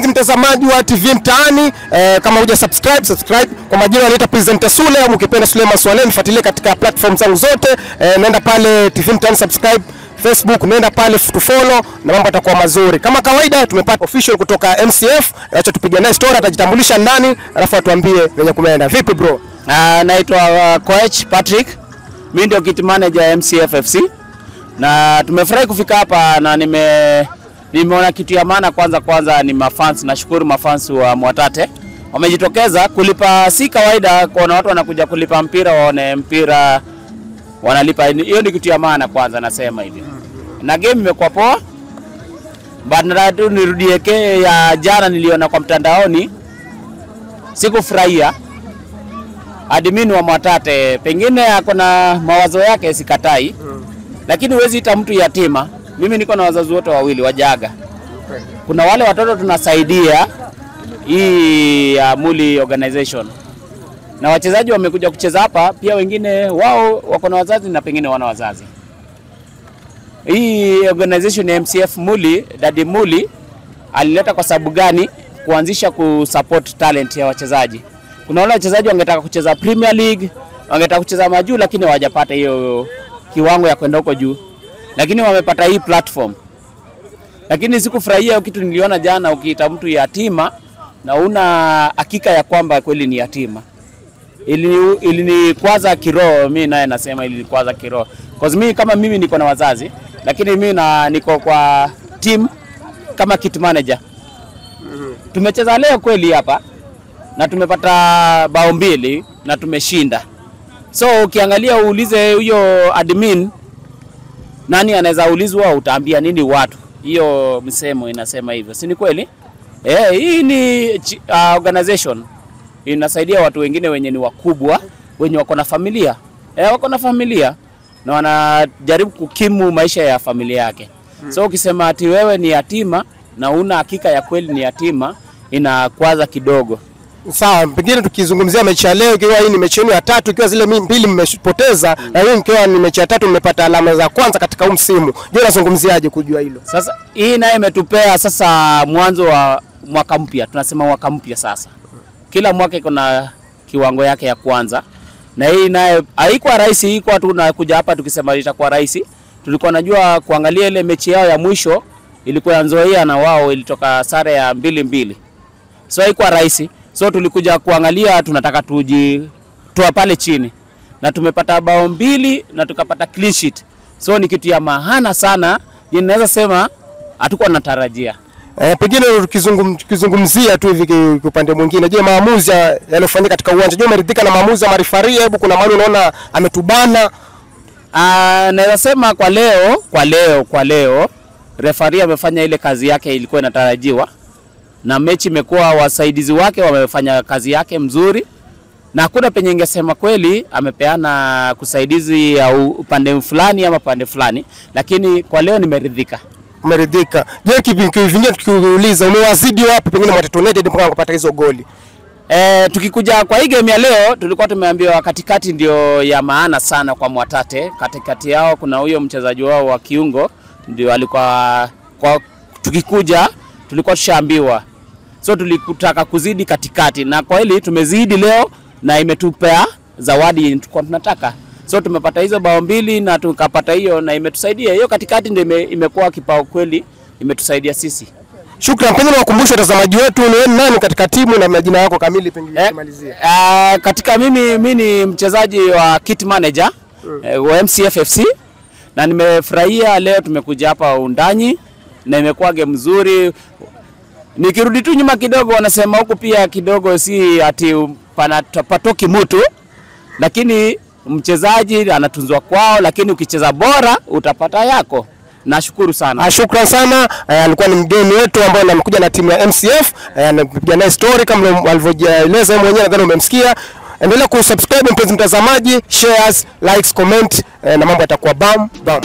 mpenzi mtazamaji wa TV Mtaani, kama huja subscribe. Kwa majina anaitwa Presenter Sule, au ukipenda Suleiman Swale. Nifuatilie katika platform zangu zote. Nenda pale TV Mtaani subscribe, Facebook nenda pale to follow na mambo yatakuwa mazuri. Kama kawaida tumepata official kutoka MCF, acha tupige naye story, atajitambulisha ndani alafu atuambie venye kumeenda. Vipi bro? Naitwa Coach Patrick. Mimi ndio kit manager MCF FC. Na tumefurahi kufika hapa na nimeona kitu ya maana. Kwanza ni mafans. Nashukuru mafans wa Mwatate. Wamejitokeza kulipa, si kawaida kuna watu wanakuja kulipa mpira waone mpira wanalipa. Hiyo ni kitu ya maana kwanza nasema hivi. Na game imekuwa poa. Baada tu nirudie ya jana niliona kwa mtandaoni. Sikufurahia. Admin wa Mwatate pengine akona mawazo yake sikatai. Lakini huwezi ita mtu yatima. Mimi niko na wazazi wote wawili wajaga. Kuna wale watoto tunasaidia hii Muli organization. Na wachezaji wamekuja kucheza hapa, pia wengine wao wako na wazazi na pengine wana wazazi. Hii organization ya MCF Muli, Daddy Muli alileta kwa sababu gani? Kuanzisha kusupport talent ya wachezaji. Kuna wale wachezaji wangetaka kucheza Premier League, wangetaka kucheza majuu lakini hawajapata hiyo kiwango ya kwenda huko juu. Lakini wamepata hii platform. Lakini sikufurahia kitu niliona jana, ukiita mtu yatima na una hakika ya kwamba kweli ni yatima. Ilinikwaza kiroho. Mimi naye nasema ilinikwaza kiroho. Cause mimi kama mimi niko na wazazi, lakini mimi niko kwa team kama kit manager. Tumecheza leo kweli hapa na tumepata bao 2 na tumeshinda. So ukiangalia uulize huyo admin nani anaweza ulizwa, utaambia nini watu? Hiyo msemo inasema hivyo. Si ni kweli? Hii ni organization inasaidia watu wengine wenye ni wakubwa, wenye wako na familia. Wako na familia na wanajaribu kukimu maisha ya familia yake. So ukisema ati wewe ni yatima na una hakika ya kweli ni yatima, inakwaza kidogo. Sawa, pengine tukizungumzia mechi ya leo, ikiwa hii ni mechi ya 3, ikiwa zile 2 mmepoteza na hii ikiwa ni mechi ya 3 mmepata alama za kwanza katika msimu. Je, unazungumziaje kujua hilo? Sasa hii naye imetupea sasa mwanzo wa mwaka mpya. Tunasema mwaka mpya sasa. Kila mwaka iko na kiwango yake ya kwanza. Na hii naye haikuwa rahisi, hii kwa tunakuja hapa tukisema itakuwa rahisi. Tulikuwa najua kuangalia ile mechi yao ya mwisho ilikuwa ya Nzoia na wao ilitoka sare ya 2-2. So haikuwa rahisi. So tulikuja kuangalia tunataka toa pale chini. Na tumepata bao 2 na tukapata clean sheet. So ni kitu ya maana sana. Ninaweza sema hatukuwa natarajia. Pengine tukizungumzia tu hivi upande mwingine, je, maamuzi yaliyofanyika katika uwanja, je, umeridhika na maamuzi ya marifari? Hebu kuna mahali unaona ametubana? Naweza sema kwa leo refari amefanya ile kazi yake ilikuwa inatarajiwa. Na mechi imekuwa wasaidizi wake wamefanya kazi yake mzuri. Na hakuna penye ningesema kweli amepeana kusaidizi ya upande fulani ama pande fulani, lakini kwa leo nimeridhika. Umeridhika. Je, kivingine tukiuliza umewazidi wapi pengine Mwatate United mpaka kupata hizo goli? Tukikuja kwa hii game ya leo tulikuwa tumeambiwa katikati ndio ya maana sana kwa Mwatate. Katikati yao kuna huyo mchezaji wao wa kiungo ndio alikuwa tukikuja tulikuwa tushaambiwa. So tulikutaka kuzidi katikati na kwa hili tumezidi leo na imetupea zawadi tulikuwa tunataka. So tumepata hizo bao 2 na tukapata hiyo na imetusaidia. Hiyo katikati ndio imekuwa kipao kweli, imetusaidia sisi. Shukrani. Pengine wakumbushe watazamaji wetu ni nani katika timu na majina yako kamili pengine kumalizia. Katika mimi ni mchezaji wa kit manager wa MCF FC na nimefurahia leo tumekuja hapa Undanyi na imekuwa game nzuri. Nikirudi tu nyuma kidogo wanasema huku pia kidogo si ati patoki mtu, lakini mchezaji anatunzwa kwao, lakini ukicheza bora utapata yako. Nashukuru sana. Shukrani sana. Alikuwa ni mgeni wetu ambaye amekuja na timu ya MCF. Anapiga naye story kama alivyoeleza yeye mwenyewe, nadhani umemsikia. Endelea kusubscribe mpenzi mtazamaji, shares, likes, comment na mambo yatakuwa bam bam.